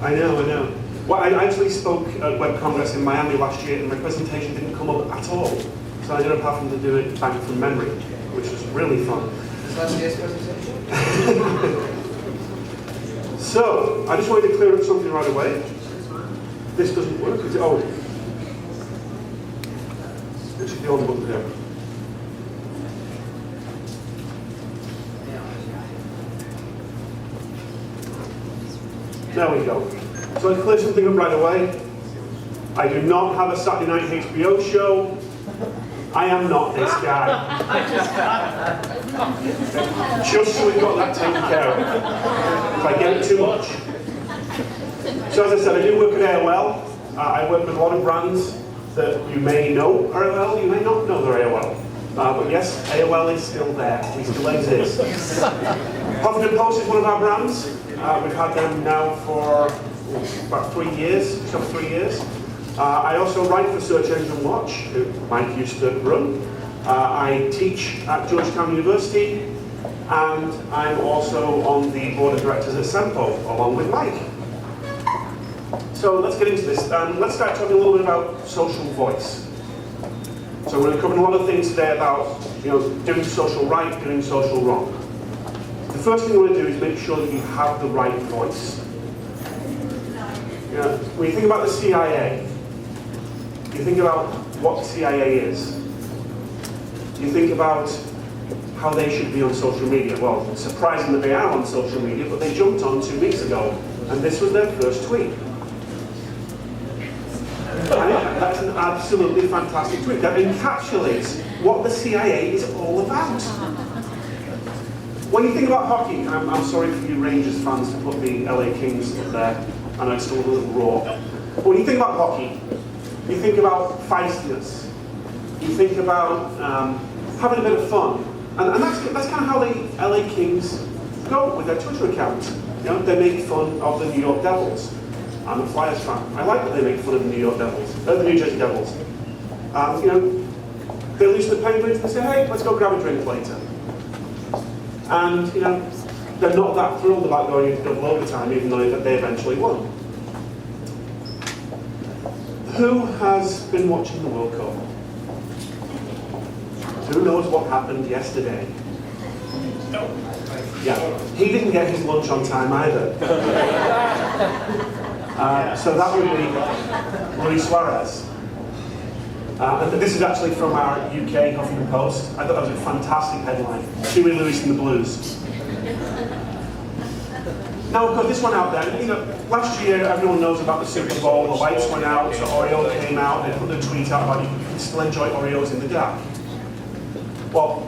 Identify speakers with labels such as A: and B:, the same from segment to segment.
A: I know. Well, I actually spoke at WebCongress in Miami last year, and my presentation didn't come up at all. So I ended up having to do it back from memory, which was really fun.
B: Was last year's presentation?
A: So, I just wanted to clear up something right away. This doesn't work, is it? Oh. It should be on the button there. There we go. So let's clear something up right away. I do not have a Saturday night HBO show. I am not this guy. Just so we've got that taken care of. If I get it too much. So as I said, I do work at AOL. I work with a lot of brands that you may know are AOL, you may not know they're AOL. But yes, AOL is still there. We still exist. Huffington Post is one of our brands. We've had them now for about 3 years, just over 3 years. I also write for Search Engine Watch, who Mike used to run. I teach at Georgetown University, and I'm also on the board of directors at Sempo, along with Mike. So let's get into this. Let's start talking a little bit about social voice. So we're going to cover a lot of things today about, doing social right, doing social wrong. The first thing we want to do is make sure that you have the right voice. When you think about the CIA, you think about what the CIA is. You think about how they should be on social media. Well, it's surprising that they are on social media, but they jumped on 2 weeks ago, and this was their first tweet. And that's an absolutely fantastic tweet that encapsulates what the CIA is all about. When you think about hockey, I'm sorry for you Rangers fans to put the LA Kings up there. I know it's still a little raw. But when you think about hockey, you think about feistiness. You think about having a bit of fun. And that's kind of how the LA Kings go with their Twitter account. They make fun of the New York Devils. I'm a Flyers fan. I like that they make fun of the New Jersey Devils. They lose to the Penguins and say, hey, let's go grab a drink later. And, they're not that thrilled about going into double overtime, even though they eventually won. Who has been watching the World Cup? Who knows what happened yesterday? Yeah, he didn't get his lunch on time either. So that would be Luis Suarez. And this is actually from our UK Huffington Post. I thought that was a fantastic headline. Huey Lewis and the Blues. Now, of course, this one out there, last year everyone knows about the Super Bowl, the lights went out, so Oreo came out, they put the tweet out about you can still enjoy Oreos in the dark. Well,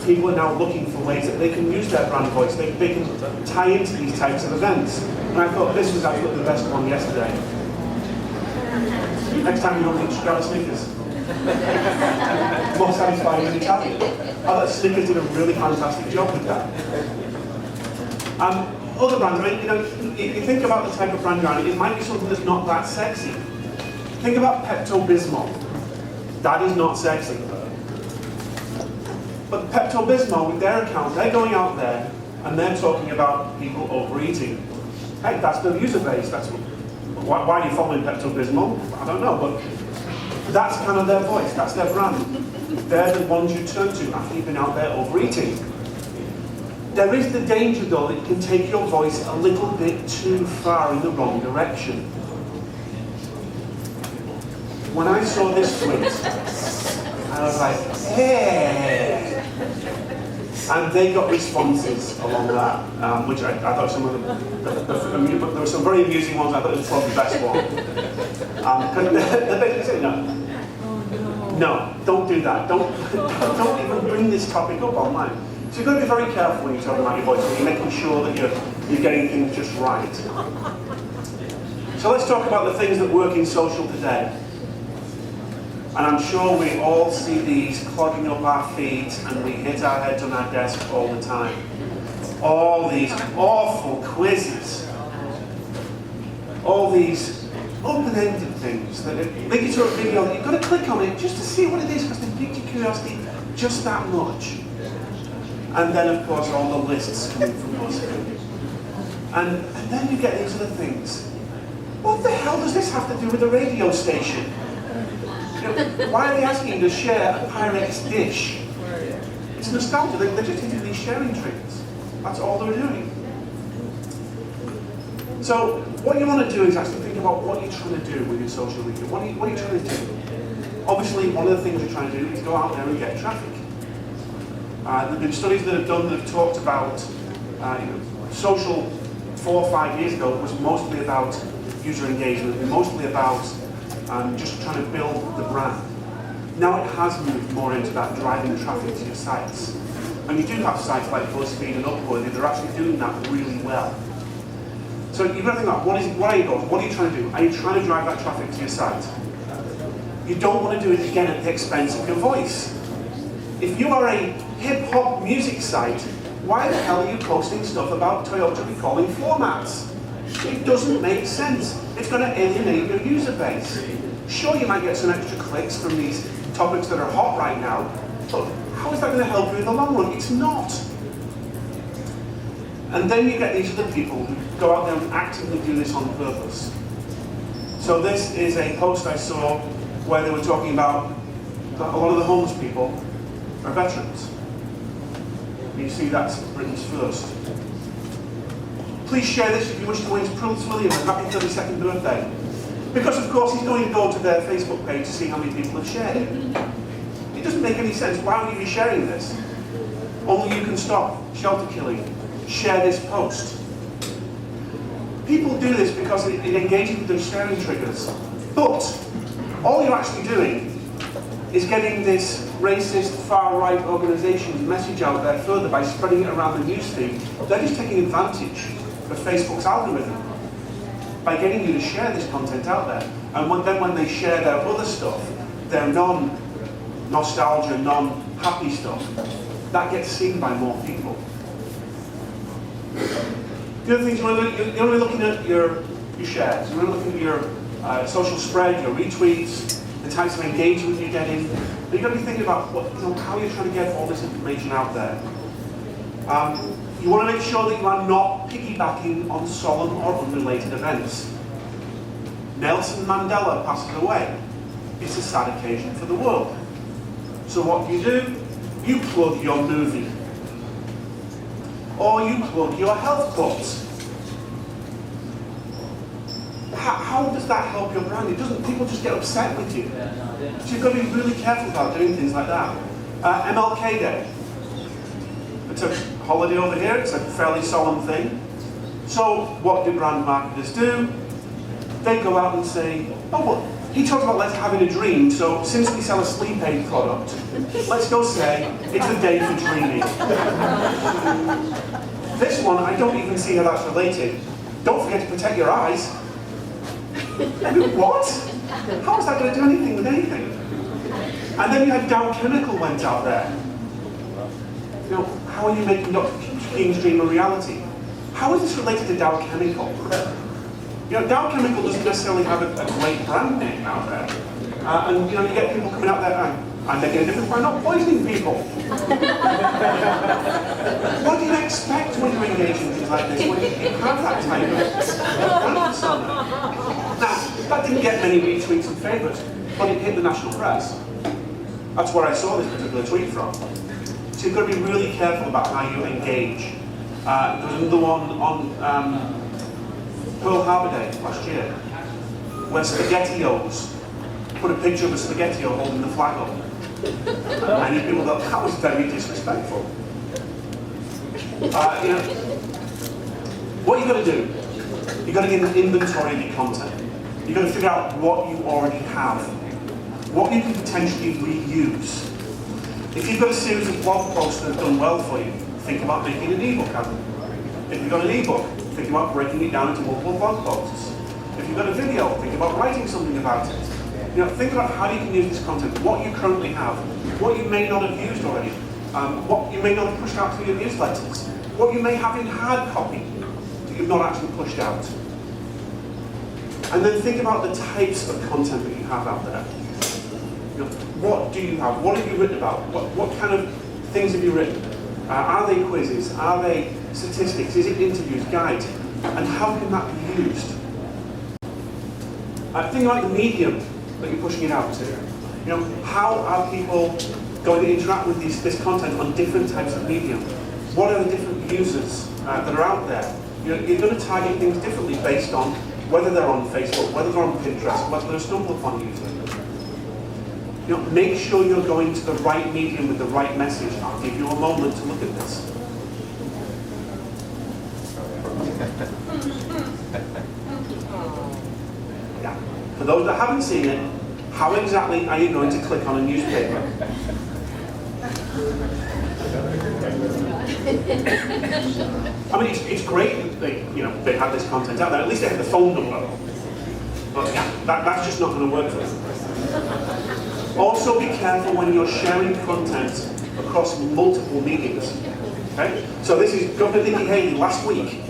A: people are now looking for ways that they can use their brand voice, they can tie into these types of events. And I thought this was absolutely the best one yesterday. Next time you don't need to grab Snickers. More satisfying than Italian. I thought Snickers did a really fantastic job with that. Other brands, if you think about the type of brand you're on, it might be something that's not that sexy. Think about Pepto-Bismol. That is not sexy. But Pepto-Bismol, with their account, they're going out there and they're talking about people overeating. Hey, that's their user base. Why are you following Pepto-Bismol? I don't know, but that's kind of their voice. That's their brand. They're the ones you turn to after you've been out there overeating. There is the danger, though, that you can take your voice a little bit too far in the wrong direction. When I saw this tweet, I was like, hey! And they got responses along that, which I thought some of them, there were some very amusing ones. I thought it was probably the best one. They basically said, no, don't do that. Don't even bring this topic up online. So you've got to be very careful when you're talking about your voice, and you're making sure that you're getting things just right. So let's talk about the things that work in social today. And I'm sure we all see these clogging up our feet, and we hit our heads on our desk all the time. All these awful quizzes. All these open-ended things that make you to a video that you've got to click on it just to see what it is, because they pique your curiosity just that much. And then, of course, all the lists coming from BuzzFeed. And then you get into the things What the hell does this have to do with the radio station? Why are they asking you to share a Pyrex dish? It's nostalgia. They're just into these sharing triggers. That's all they're doing. So what you want to do is actually think about what you're trying to do with your social media. What are you trying to do? Obviously, one of the things you're trying to do is go out there and get traffic. There have been studies that have done that have talked about social 4 or 5 years ago was mostly about user engagement, mostly about just trying to build the brand. Now it has moved more into that driving traffic to your sites. And you do have sites like BuzzFeed and Upworthy that are actually doing that really well. So you've got to think about what are your goals? What are you trying to do? Are you trying to drive that traffic to your site? You don't want to do it again at the expense of your voice. If you are a hip-hop music site, why the hell are you posting stuff about Toyota recalling floor mats? It doesn't make sense. It's going to alienate your user base. Sure, you might get some extra clicks from these topics that are hot right now, but how is that going to help you in the long run? It's not. And then you get these other people who go out there and actively do this on purpose. So this is a post I saw where they were talking about that a lot of the homeless people are veterans. You see that's Britain's first. Please share this if you wish to wish Prince William a happy 32nd birthday. Because of course he's going to go to their Facebook page to see how many people have shared it. It doesn't make any sense. Why would you be sharing this? Only you can stop shelter killing. Share this post. People do this because it engages with their sharing triggers. But all you're actually doing is getting this racist, far-right organization's message out there further by spreading it around the newsfeed. They're just taking advantage of Facebook's algorithm by getting you to share this content out there. And then when they share their other stuff, their non-nostalgia, non-happy stuff, that gets seen by more people. The other things, you're only looking at your shares, you're only looking at your social spread, your retweets, the types of engagement you're getting. But you've got to be thinking about how you're trying to get all this information out there. You want to make sure that you are not piggybacking on solemn or unrelated events. Nelson Mandela passes away. It's a sad occasion for the world. So what do? You plug your movie. Or you plug your health clubs. How does that help your brand? It doesn't. People just get upset with you. So you've got to be really careful about doing things like that. MLK Day. It's a holiday over here. It's a fairly solemn thing. So what do brand marketers do? They go out and say, oh, well, he talked about having a dream, so since we sell a sleep aid product, let's go say it's the day for dreaming. This one, I don't even see how that's related. Don't forget to protect your eyes. I mean, what? How is that going to do anything with anything? And then you had Dow Chemical went out there. How are you making Dr. King's dream a reality? How is this related to Dow Chemical? Dow Chemical doesn't necessarily have a great brand name out there. And you get people coming out there, I'm making a difference by not poisoning people. What do you expect when you engage in things like this, when you have that type of persona? Now, that didn't get many retweets and favourites, but it hit the national press. That's where I saw this particular tweet from. So you've got to be really careful about how you engage. There was another one on Pearl Harbor Day last year, where SpaghettiOs put a picture of a SpaghettiO holding the flag up. And many people thought that was very disrespectful. What you've got to do, you've got to get an inventory of your content. You've got to figure out what you already have, what you can potentially reuse. If you've got a series of blog posts that have done well for you, think about making an ebook out of it. If you've got an ebook, think about breaking it down into multiple blog posts. If you've got a video, think about writing something about it. Think about how you can use this content, what you currently have, what you may not have used already, what you may not have pushed out through your newsletters, what you may have in hard copy that you've not actually pushed out. And then think about the types of content that you have out there. What do you have? What have you written about? What kind of things have you written? Are they quizzes? Are they statistics? Is it interviews, guides? And how can that be used? Think about the medium that you're pushing it out to. You know, how are people going to interact with this content on different types of medium? What are the different users that are out there? You're going to target things differently based on whether they're on Facebook, whether they're on Pinterest, whether they're a stumble upon user. You know, make sure you're going to the right medium with the right message. I'll give you a moment to look at this. Yeah. For those that haven't seen it, how exactly are you going to click on a newspaper? I mean, it's great that they had this content out there. At least they had the phone number. But yeah, that's just not going to work for them. Also, be careful when you're sharing content across multiple mediums. Okay? So this is Governor Nikki Haley last week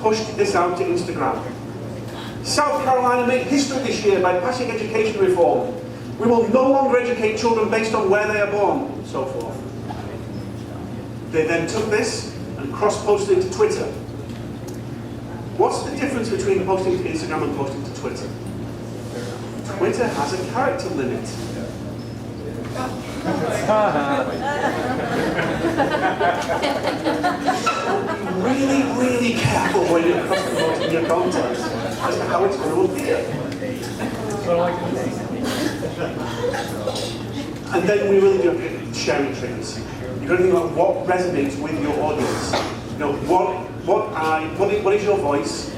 A: pushed this out to Instagram. South Carolina made history this year by passing education reform. We will no longer educate children based on where they are born, and so forth. They then took this and cross-posted it to Twitter. What's the difference between posting to Instagram and posting to Twitter? Twitter has a character limit. So be really, really careful when you're cross-promoting your content as to how it's going to appear. And then we really do sharing triggers. You've got to think about what resonates with your audience. You know, what is your voice?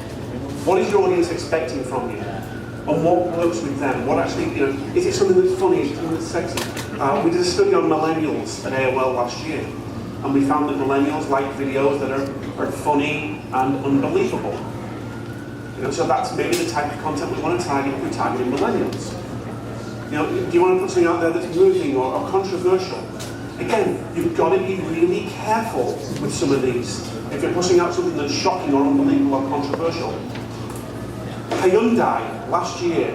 A: What is your audience expecting from you? And what works with them? What actually, is it something that's funny? Is it something that's sexy? We did a study on millennials at AOL last year, and we found that millennials like videos that are funny and unbelievable. So that's maybe the type of content we want to target if we're targeting millennials. Do you want to put something out there that's moving or controversial? Again, you've got to be really careful with some of these. If you're pushing out something that's shocking or unbelievable or controversial. Hyundai, last year,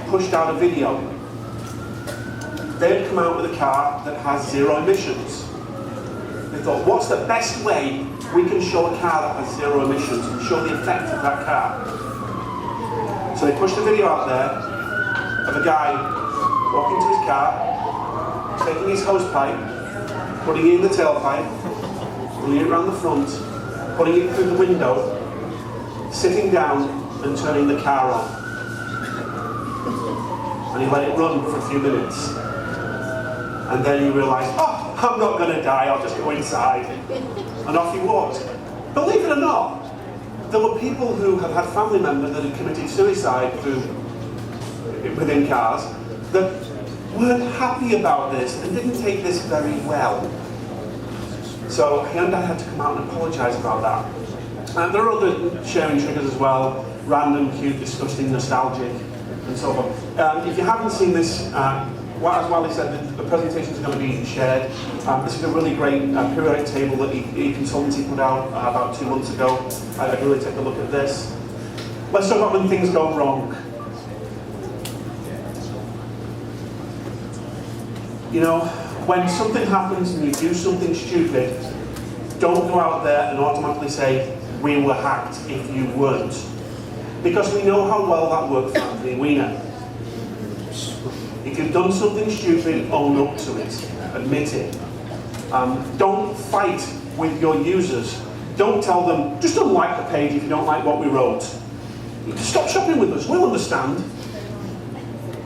A: pushed out a video. They'd come out with a car that has 0 emissions. They thought, what's the best way we can show a car that has 0 emissions and show the effect of that car? So they pushed a video out there of a guy walking to his car, taking his hose pipe, putting it in the tailpipe, pulling it around the front, putting it through the window, sitting down and turning the car on. And he let it run for a few minutes. And then he realised, oh, I'm not going to die, I'll just go inside. And off he walked. Believe it or not, there were people who had had family members that had committed suicide within cars that weren't happy about this and didn't take this very well. So Hyundai had to come out and apologise about that. And there are other sharing triggers as well, random, cute, disgusting, nostalgic, and so on. If you haven't seen this, as Wally said, the presentation is going to be shared. This is a really great periodic table that e-consultancy put out about 2 months ago. I'd really take a look at this. Let's talk about when things go wrong. When something happens and you do something stupid, don't go out there and automatically say, we were hacked if you weren't. Because we know how well that worked for Anthony Weiner. If you've done something stupid, own up to it. Admit it. Don't fight with your users. Don't tell them, just unlike the page if you don't like what we wrote. Stop shopping with us, we'll understand.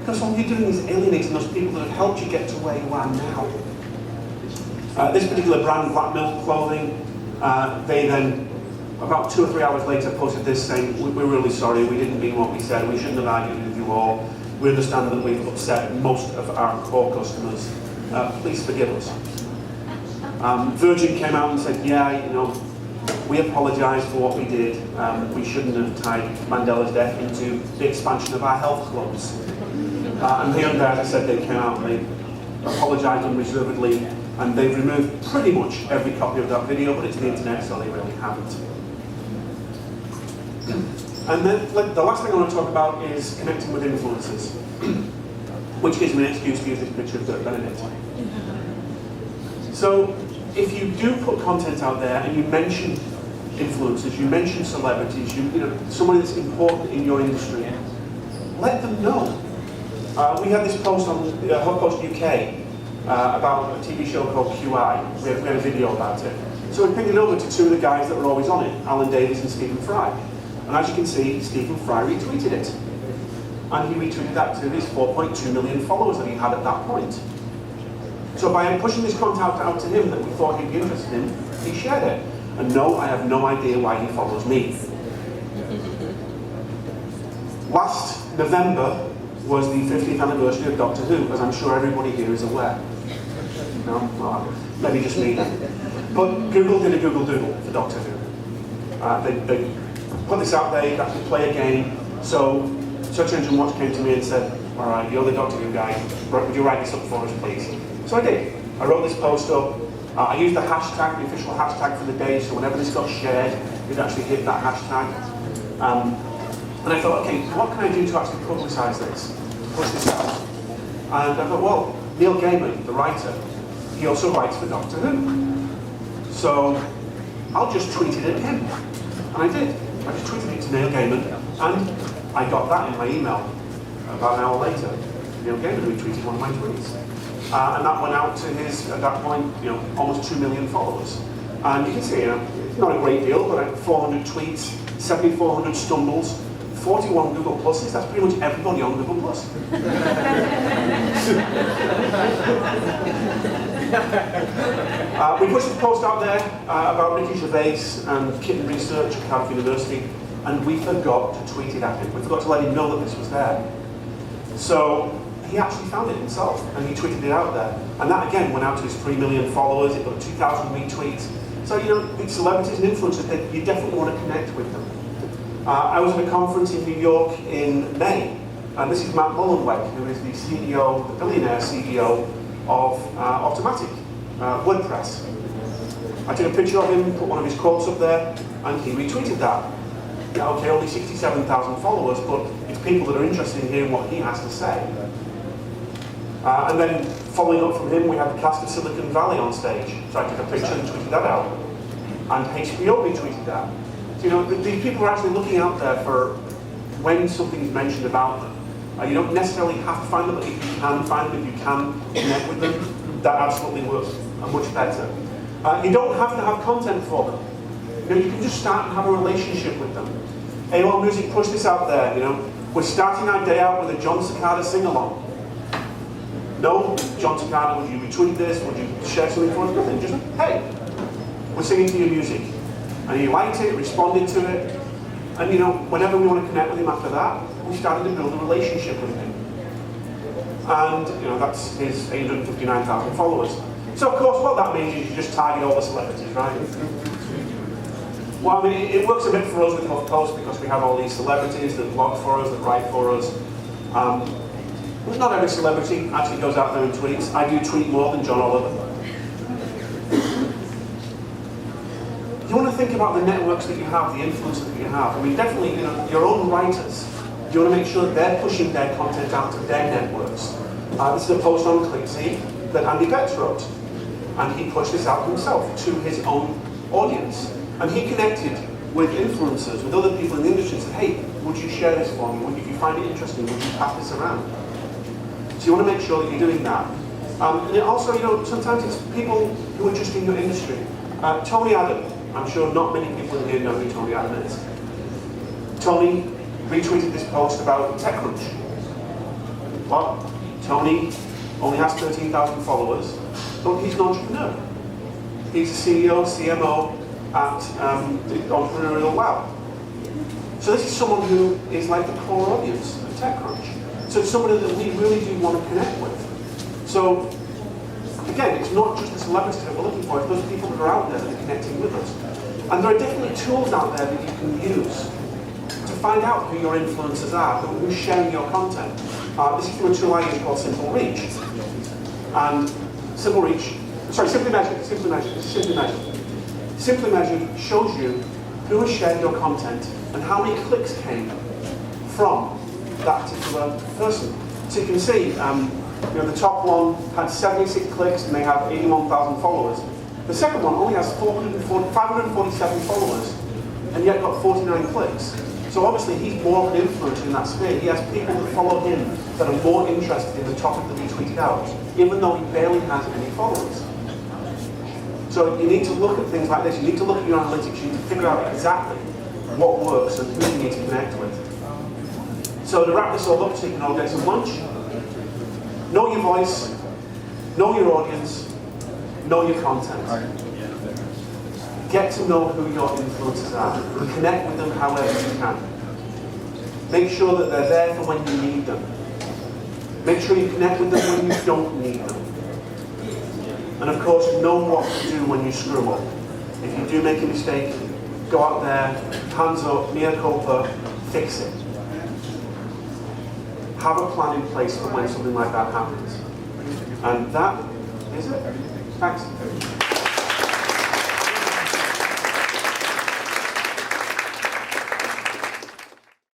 A: Because all you're doing is alienating those people that have helped you get to where you are now. This particular brand, Black Milk Clothing, they then, about 2 or 3 hours later, posted this saying, we're really sorry, we didn't mean what we said, we shouldn't have argued with you all. We understand that we've upset most of our core customers. Please forgive us. Virgin came out and said, yeah, we apologise for what we did. We shouldn't have tied Mandela's death into the expansion of our health clubs. And Hyundai, as I said, they came out and they apologised unreservedly, and they've removed pretty much every copy of that video, but it's the internet, so they really haven't. And then the last thing I want to talk about is connecting with influencers, which gives me an excuse to use this picture of Dirk Benedict. So if you do put content out there and you mention influencers, you mention celebrities, somebody that's important in your industry, let them know. We had this post on HuffPost UK about a TV show called QI. We had a video about it. So we pinged it over to two of the guys that were always on it, Alan Davies and Stephen Fry. And as you can see, Stephen Fry retweeted it. And he retweeted that to his 4.2 million followers that he had at that point. So by pushing this content out to him that we thought he'd be interested in, he shared it. And no, I have no idea why he follows me. Last November was the 50th anniversary of Doctor Who, as I'm sure everybody here is aware. No? Well, maybe just me then. But Google did a Google Doodle for Doctor Who. They put this out there, you could actually play a game. So Search Engine Watch came to me and said, all right, you're the Doctor Who guy, would you write this up for us, please? So I did. I wrote this post up. I used the hashtag, the official hashtag for the day, so whenever this got shared, it actually hit that hashtag. And I thought, okay, what can I do to actually publicise this, to push this out? And I thought, well, Neil Gaiman, the writer, he also writes for Doctor Who. So I'll just tweet it at him. And I did. I just tweeted it to Neil Gaiman, and I got that in my email about an hour later. Neil Gaiman retweeted one of my tweets. And that went out to his, at that point, almost 2 million followers. And you can see, it's not a great deal, but 400 tweets, 7,400 stumbles, 41 Google Pluses, that's pretty much everybody on Google Plus. We pushed the post out there about Ricky Gervais and kitten research at Cardiff University, and we forgot to tweet it at him. We forgot to let him know that this was there. So he actually found it himself, and he tweeted it out there. And that again went out to his 3 million followers, it got 2,000 retweets. So these celebrities and influencers, you definitely want to connect with them. I was at a conference in New York in May, and this is Matt Mullenweg, who is the CEO, the billionaire CEO of Automatic, WordPress. I took a picture of him, put one of his quotes up there, and he retweeted that. Yeah, okay, only 67,000 followers, but it's people that are interested in hearing what he has to say. And then following up from him, we had the cast of Silicon Valley on stage. So I took a picture and tweeted that out. And HBO retweeted that. So, these people are actually looking out there for when something's mentioned about them. You don't necessarily have to find them, but if you can find them, if you can connect with them, that absolutely works much better. You don't have to have content for them. You can just start and have a relationship with them. AOL Music pushed this out there, We're starting our day out with a John Cicada sing-along. No, John Cicada, would you retweet this? Would you share something for us? Nothing, just, hey, we're singing to your music. And he liked it, responded to it. And whenever we want to connect with him after that, we started to build a relationship with him. And that's his 859,000 followers. So of course what that means is you just target all the celebrities, right? Well, I mean, it works a bit for us with HuffPost because we have all these celebrities that blog for us, that write for us. But not every celebrity actually goes out there and tweets. I do tweet more than John Oliver. You want to think about the networks that you have, the influence that you have. I mean, definitely, your own writers. You want to make sure that they're pushing their content out to their networks. This is a post on ClickZ that Andy Betts wrote. And he pushed this out himself to his own audience. And he connected with influencers, with other people in the industry and said, hey, would you share this for me? If you find it interesting, would you pass this around? So you want to make sure that you're doing that. And also, sometimes it's people who are just in your industry. Tony Adam, I'm sure not many people in here know who Tony Adam is. Tony retweeted this post about TechCrunch. Well, Tony only has 13,000 followers, but he's an entrepreneur. He's a CEO, CMO at Entrepreneurial Wow. So this is someone who is like the core audience of TechCrunch. So it's somebody that we really do want to connect with. So again, it's not just the celebrities that we're looking for, it's those people that are out there that are connecting with us. And there are definitely tools out there that you can use to find out who your influencers are, who's sharing your content. This is through a tool I use called Simple Reach. And Simply Measured. Simply Measured shows you who has shared your content and how many clicks came from that particular person. So you can see, the top one had 76 clicks and they have 81,000 followers. The second one only has 547 followers and yet got 49 clicks. So So obviously he's more of an influence in that sphere. He has people that follow him that are more interested in the topic that he tweeted out, even though he barely has any followers. So you need to look at things like this. You need to look at your analytics. You need to figure out exactly what works and who you need to connect with. So to wrap this all up so you can all get some lunch, know your voice, know your audience, know your content. Get to know who your influencers are and connect with them however you can. Make sure that they're there for when you need them. Make sure you connect with them when you don't need them. And of course, know what to do when you screw up. If you do make a mistake, go out there, hands up, mea culpa, fix it. Have a plan in place for when something like that happens. And that is it. Thanks.